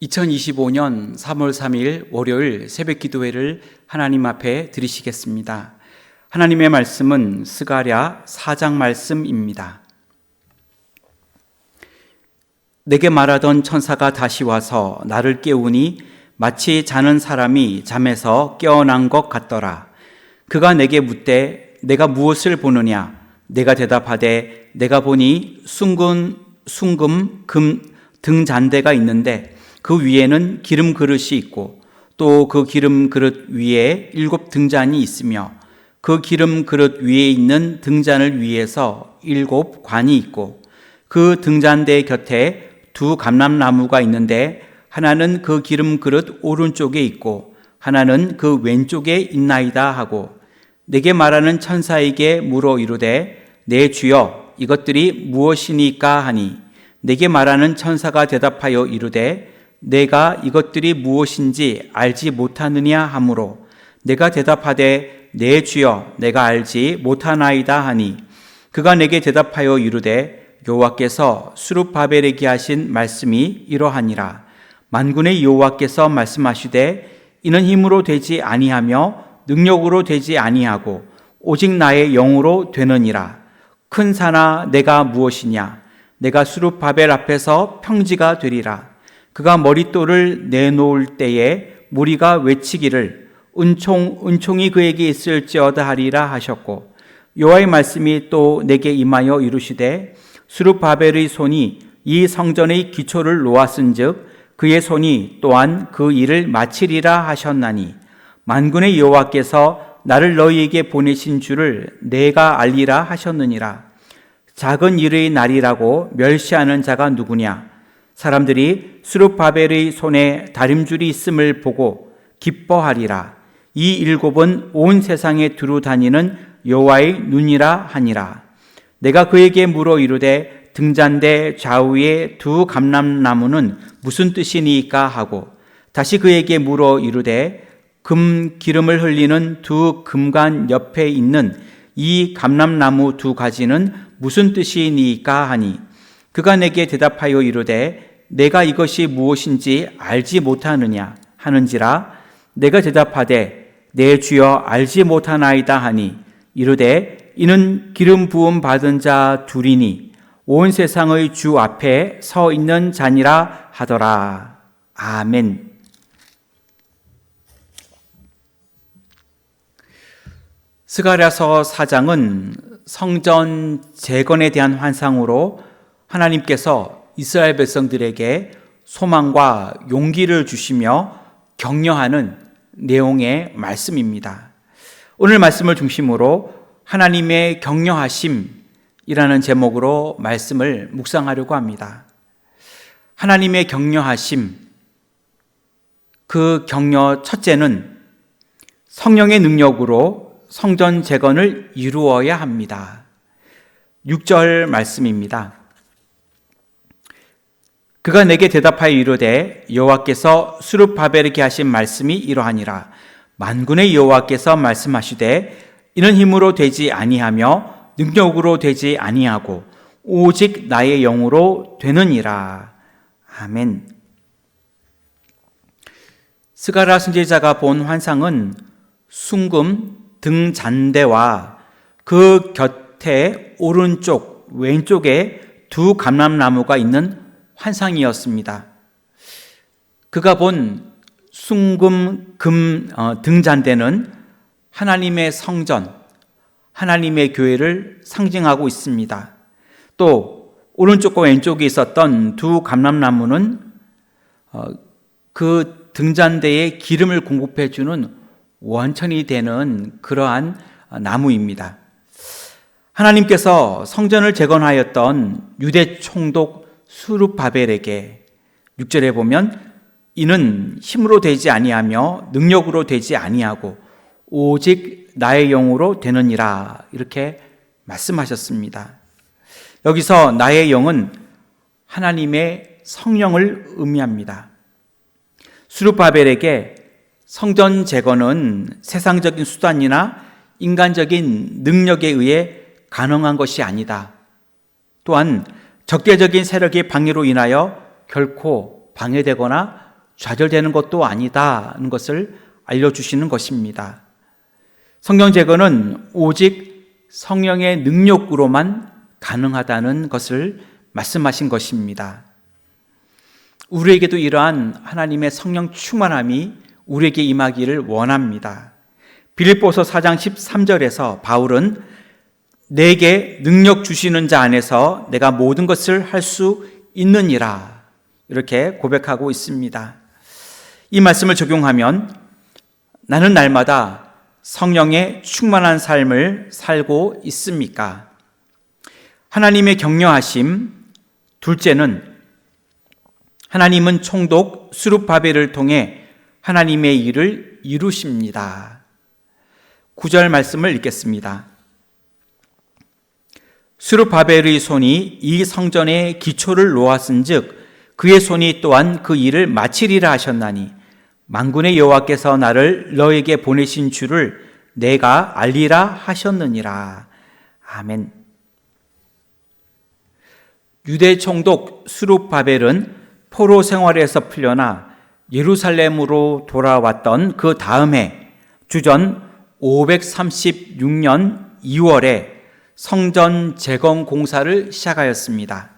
2025년 3월 3일 월요일 새벽 기도회를 하나님 앞에 드리시겠습니다. 하나님의 말씀은 스가랴 4장 말씀입니다. 내게 말하던 천사가 다시 와서 나를 깨우니 마치 자는 사람이 잠에서 깨어난 것 같더라. 그가 내게 묻되 내가 무엇을 보느냐? 내가 대답하되 내가 보니 순금 금 등잔대가 있는데 그 위에는 기름 그릇이 있고 또 그 기름 그릇 위에 7 등잔이 있으며 그 기름 그릇 위에 있는 등잔을 위에서 7 관이 있고 그 등잔대 곁에 2 감람나무가 있는데 하나는 그 기름 그릇 오른쪽에 있고 하나는 그 왼쪽에 있나이다 하고 내게 말하는 천사에게 물어 이르되 내 주여 이것들이 무엇이니까 하니 내게 말하는 천사가 대답하여 이르되 내가 이것들이 무엇인지 알지 못하느냐 하므로 내가 대답하되 내 주여 내가 알지 못하나이다 하니 그가 내게 대답하여 이르되 여호와께서 스룹바벨에게 하신 말씀이 이러하니라. 만군의 여호와께서 말씀하시되 이는 힘으로 되지 아니하며 능력으로 되지 아니하고 오직 나의 영으로 되느니라. 큰 산아 내가 무엇이냐? 내가 스룹바벨 앞에서 평지가 되리라. 그가 머릿돌을 내놓을 때에 무리가 외치기를 은총이 그에게 있을지어다 하리라 하셨고 여호와의 말씀이 또 내게 임하여 이르시되 스룹바벨의 손이 이 성전의 기초를 놓았은즉 그의 손이 또한 그 일을 마치리라 하셨나니 만군의 여호와께서 나를 너희에게 보내신 줄을 내가 알리라 하셨느니라. 작은 일의 날이라고 멸시하는 자가 누구냐? 사람들이 스룹바벨의 손에 다림줄이 있음을 보고 기뻐하리라. 이 7은 온 세상에 두루 다니는 여호와의 눈이라 하니라. 내가 그에게 물어 이르되 등잔대 좌우에 2 감람나무는 무슨 뜻이니까 하고 다시 그에게 물어 이르되 기름을 흘리는 2 금관 옆에 있는 이 감람나무 2 가지는 무슨 뜻이니까 하니 그가 내게 대답하여 이르되 내가 이것이 무엇인지 알지 못하느냐 하는지라. 내가 대답하되 내 주여 알지 못하나이다 하니 이르되 이는 기름 부음 받은 자 둘이니 온 세상의 주 앞에 서 있는 자니라 하더라. 아멘. 스가랴서 4장은 성전 재건에 대한 환상으로 하나님께서 이스라엘 백성들에게 소망과 용기를 주시며 격려하는 내용의 말씀입니다. 오늘 말씀을 중심으로 하나님의 격려하심이라는 제목으로 말씀을 묵상하려고 합니다. 하나님의 격려하심, 그 격려 첫째는 성령의 능력으로 성전 재건을 이루어야 합니다. 6절 말씀입니다. 그가 내게 대답하여 이르되 여호와께서 스룹바벨에게 하신 말씀이 이러하니라. 만군의 여호와께서 말씀하시되 이는 힘으로 되지 아니하며 능력으로 되지 아니하고 오직 나의 영으로 되느니라. 아멘. 스가랴 선지자가 본 환상은 순금 등잔대와 그 곁에 오른쪽 왼쪽에 2 감람나무가 있는 환상이었습니다. 그가 본 순금 등잔대는 하나님의 성전, 하나님의 교회를 상징하고 있습니다. 또 오른쪽과 왼쪽에 있었던 2 감람나무는 그 등잔대에 기름을 공급해 주는 원천이 되는 그러한 나무입니다. 하나님께서 성전을 재건하였던 유대 총독 스룹바벨에게 6절에 보면 이는 힘으로 되지 아니하며 능력으로 되지 아니하고 오직 나의 영으로 되느니라 이렇게 말씀하셨습니다. 여기서 나의 영은 하나님의 성령을 의미합니다. 스룹바벨에게 성전 재건은 세상적인 수단이나 인간적인 능력에 의해 가능한 것이 아니다. 또한 적대적인 세력의 방해로 인하여 결코 방해되거나 좌절되는 것도 아니다는 것을 알려주시는 것입니다. 성령 제거는 오직 성령의 능력으로만 가능하다는 것을 말씀하신 것입니다. 우리에게도 이러한 하나님의 성령 충만함이 우리에게 임하기를 원합니다. 빌립보서 4장 13절에서 바울은 내게 능력 주시는 자 안에서 내가 모든 것을 할 수 있느니라 이렇게 고백하고 있습니다. 이 말씀을 적용하면 나는 날마다 성령의 충만한 삶을 살고 있습니까? 하나님의 격려하심, 둘째는 하나님은 총독 스룹바벨을 통해 하나님의 일을 이루십니다. 9절 말씀을 읽겠습니다. 스룹바벨의 손이 이 성전의 기초를 놓았은즉 그의 손이 또한 그 일을 마치리라 하셨나니 만군의 여호와께서 나를 너에게 보내신 줄을 내가 알리라 하셨느니라. 아멘. 유대 총독 스룹바벨은 포로 생활에서 풀려나 예루살렘으로 돌아왔던 그 다음해 주전 536년 2월에 성전 재건 공사를 시작하였습니다.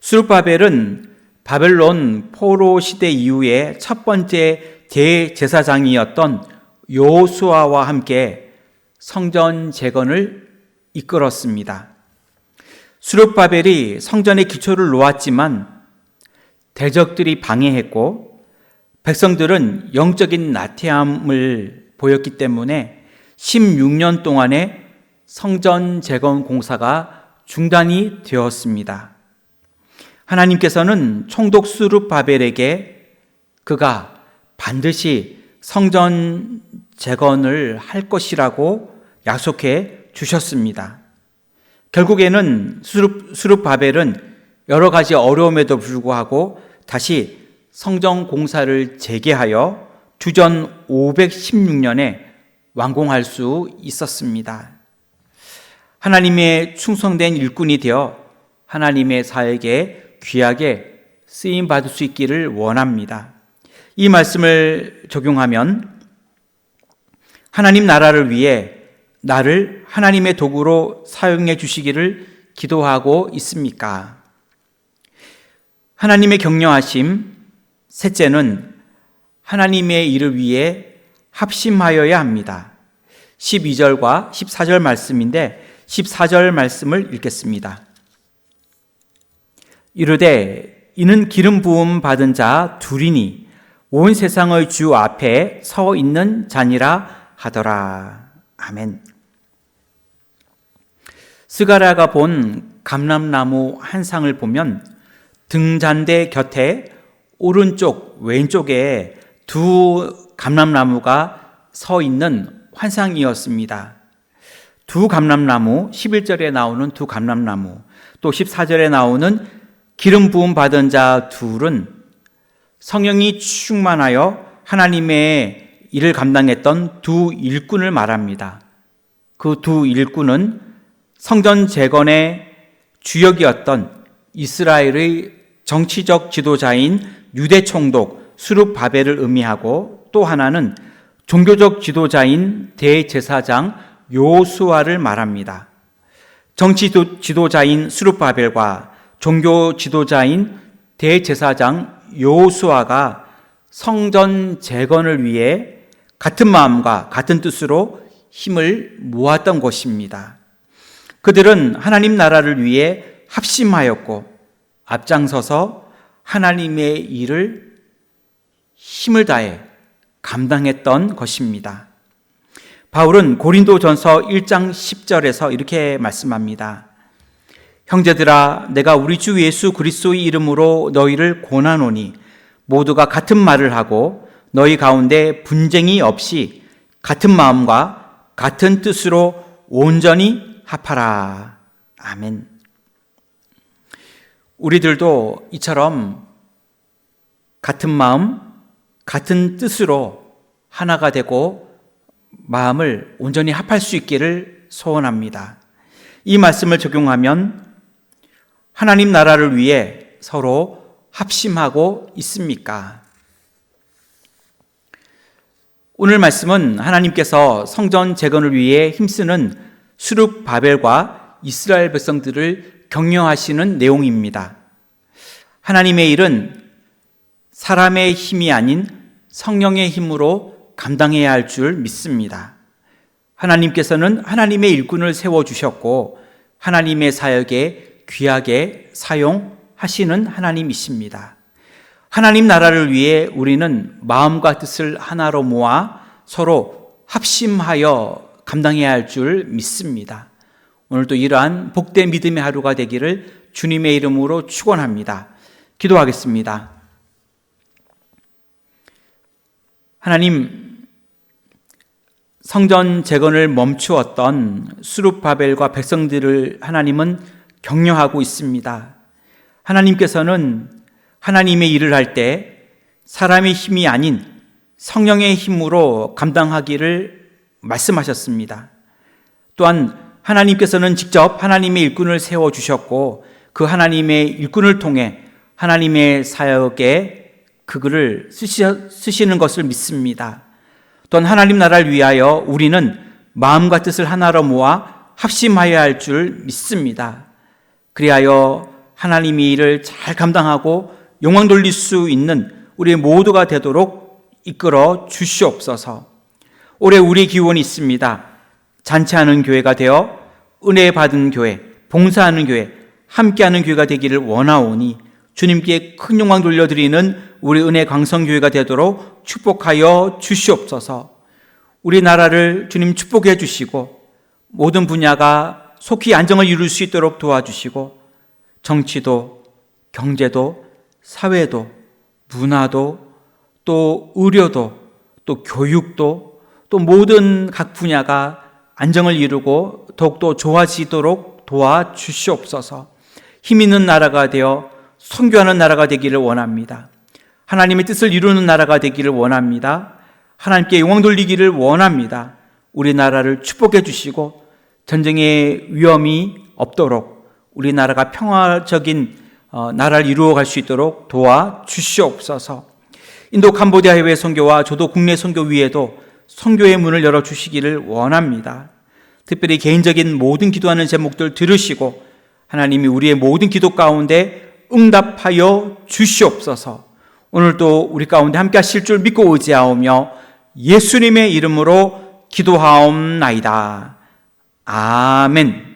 스룹바벨은 바벨론 포로 시대 이후에 첫 번째 대제사장이었던 여호수아와 함께 성전 재건을 이끌었습니다. 스룹바벨이 성전의 기초를 놓았지만 대적들이 방해했고 백성들은 영적인 나태함을 보였기 때문에 16년 동안의 성전 재건 공사가 중단이 되었습니다. 하나님께서는 총독 스룹바벨에게 그가 반드시 성전 재건을 할 것이라고 약속해 주셨습니다. 결국에는 스룹바벨은 여러 가지 어려움에도 불구하고 다시 성전 공사를 재개하여 주전 516년에 완공할 수 있었습니다. 하나님의 충성된 일꾼이 되어 하나님의 사역에 귀하게 쓰임받을 수 있기를 원합니다. 이 말씀을 적용하면 하나님 나라를 위해 나를 하나님의 도구로 사용해 주시기를 기도하고 있습니까? 하나님의 격려하심, 셋째는 하나님의 일을 위해 합심하여야 합니다. 12절과 14절 말씀인데 14절 말씀을 읽겠습니다. 이르되 이는 기름 부음 받은 자 둘이니 온 세상의 주 앞에 서 있는 자니라 하더라. 아멘. 스가랴가 본 감람나무 한 상을 보면 등잔대 곁에 오른쪽 왼쪽에 두 감람나무가 서 있는 환상이었습니다. 두 감람나무, 11절에 나오는 두 감람나무, 또 14절에 나오는 기름 부음 받은 자 둘은 성령이 충만하여 하나님의 일을 감당했던 두 일꾼을 말합니다. 그 두 일꾼은 성전 재건의 주역이었던 이스라엘의 정치적 지도자인 유대 총독 스룹바벨을 의미하고 또 하나는 종교적 지도자인 대제사장 여호수아를 말합니다. 정치 지도자인 스룹바벨과 종교 지도자인 대제사장 여호수아가 성전 재건을 위해 같은 마음과 같은 뜻으로 힘을 모았던 것입니다. 그들은 하나님 나라를 위해 합심하였고 앞장서서 하나님의 일을 힘을 다해 감당했던 것입니다. 바울은 고린도전서 1장 10절에서 이렇게 말씀합니다. 형제들아, 내가 우리 주 예수 그리스도의 이름으로 너희를 권하노니 모두가 같은 말을 하고 너희 가운데 분쟁이 없이 같은 마음과 같은 뜻으로 온전히 합하라. 아멘. 우리들도 이처럼 같은 마음, 같은 뜻으로 하나가 되고 마음을 온전히 합할 수 있기를 소원합니다. 이 말씀을 적용하면 하나님 나라를 위해 서로 합심하고 있습니까? 오늘 말씀은 하나님께서 성전 재건을 위해 힘쓰는 수룹바벨과 이스라엘 백성들을 격려하시는 내용입니다. 하나님의 일은 사람의 힘이 아닌 성령의 힘으로 감당해야 할 줄 믿습니다. 하나님께서는 하나님의 일꾼을 세워주셨고 하나님의 사역에 귀하게 사용하시는 하나님이십니다. 하나님 나라를 위해 우리는 마음과 뜻을 하나로 모아 서로 합심하여 감당해야 할 줄 믿습니다. 오늘도 이러한 복된 믿음의 하루가 되기를 주님의 이름으로 축원합니다. 기도하겠습니다. 하나님, 성전 재건을 멈추었던 수룹바벨과 백성들을 하나님은 격려하고 있습니다. 하나님께서는 하나님의 일을 할 때 사람의 힘이 아닌 성령의 힘으로 감당하기를 말씀하셨습니다. 또한 하나님께서는 직접 하나님의 일꾼을 세워주셨고 그 하나님의 일꾼을 통해 하나님의 사역에 그 글을 쓰시는 것을 믿습니다. 또한 하나님 나라를 위하여 우리는 마음과 뜻을 하나로 모아 합심하여야 할 줄 믿습니다. 그리하여 하나님의 일을 잘 감당하고 영광 돌릴 수 있는 우리 모두가 되도록 이끌어 주시옵소서. 올해 우리 기원이 있습니다. 잔치하는 교회가 되어 은혜 받은 교회, 봉사하는 교회, 함께하는 교회가 되기를 원하오니 주님께 큰 영광 돌려드리는 우리 은혜 강성교회가 되도록 축복하여 주시옵소서. 우리나라를 주님 축복해 주시고 모든 분야가 속히 안정을 이룰 수 있도록 도와주시고 정치도 경제도 사회도 문화도 또 의료도 또 교육도 또 모든 각 분야가 안정을 이루고 더욱더 좋아지도록 도와주시옵소서. 힘 있는 나라가 되어 선교하는 나라가 되기를 원합니다. 하나님의 뜻을 이루는 나라가 되기를 원합니다. 하나님께 영광 돌리기를 원합니다. 우리나라를 축복해 주시고 전쟁의 위험이 없도록 우리나라가 평화적인 나라를 이루어갈 수 있도록 도와주시옵소서. 인도 캄보디아 해외 선교와 저도 국내 선교 위에도 선교의 문을 열어주시기를 원합니다. 특별히 개인적인 모든 기도하는 제목들 들으시고 하나님이 우리의 모든 기도 가운데 응답하여 주시옵소서. 오늘도 우리 가운데 함께 하실 줄 믿고 의지하오며 예수님의 이름으로 기도하옵나이다. 아멘.